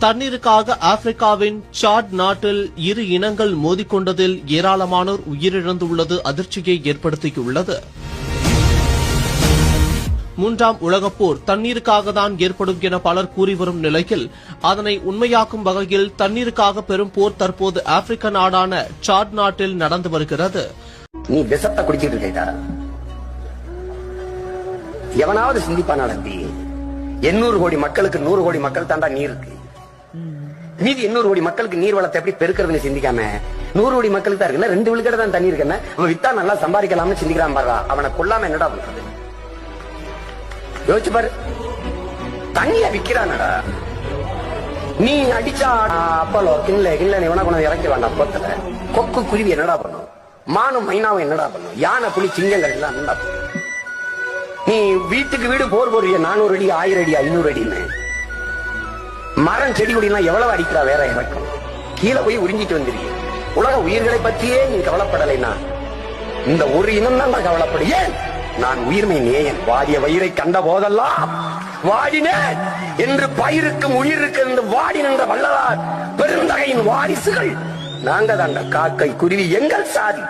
தண்ணீருக்காக ஆப்பிரிக்காவின் சாட் நாட்டில் இரு இனங்கள் மோதிக்கொண்டதில் ஏராளமானோர் உயிரிழந்துள்ளது அதிர்ச்சியை ஏற்படுத்தியுள்ளது. மூன்றாம் உலகப் போர் தண்ணீருக்காக தான் ஏற்படும் என பலர் கூறி வரும் நிலையில் அதனை உண்மையாக்கும் வகையில் தண்ணீருக்காக பெரும் போர் தற்போது ஆப்பிரிக்க நாடான சாட் நாட்டில் நடந்து வருகிறது. நீ விஷத்தை குடிச்சிட்டு இருக்கா? எவனாவது சிந்திப்பான நடத்தி 800 கோடி மக்களுக்கு 100 கோடி மக்கள் தாண்டா நீர் இருக்கு. மீதி 800 கோடி மக்களுக்கு நீர் வளத்தை எப்படி பெருக்கிறதுன்னு சிந்திக்காம 100 கோடி மக்களுக்கு தான் இருக்குன்னா 2 விழுக்கடை தான் தண்ணி இருக்குன்னு அவன் வித்தா நல்லா சம்பாதிக்கலாம்னு சிந்திக்கிறான் பாரு. அவனை கொல்லாம என்னடா பண்றது? யோசிச்சு பாரு. தண்ணிய விக்கிறானடா. நீ அடிச்சா அப்பலோ கிண்ணல இவனா கொண்டு இறக்கி வேண்டாம் போத்தல. கொக்கு குருவி என்னடா பண்ணும்? மானும் மைனாவும் என்னடா பண்ணும்? யானை புலி சிங்கங்கள் எல்லாம் என்னடா பண்ணும்? நீ வீட்டுக்கு வீடு போர் போடுறிய 400 அடி 1000 அடி 500 அடின்னு. மரம் செடி கொடிலாம் எவ்வளவு அடிக்கிறா வேற இறக்கும். கீழே போய் உறிஞ்சிட்டு வந்துருக்கீங்க. உலக உயிர்களை பற்றியே நீ கவலைப்படலைன்னா இந்த ஒரு இனம் தான் நான் கவலைப்படு. ஏன்? நான் உயிர்மை நேயன். வாடிய வயிறை கண்ட போதெல்லாம் வாடினேன் என்று பயிருக்கும் உயிருக்கு என்று வாடி நின்ற வல்லலார் பெருந்தகையின் வாரிசுகள் நாங்க தாண்ட. காக்கை குருவி எங்கள் சாதி.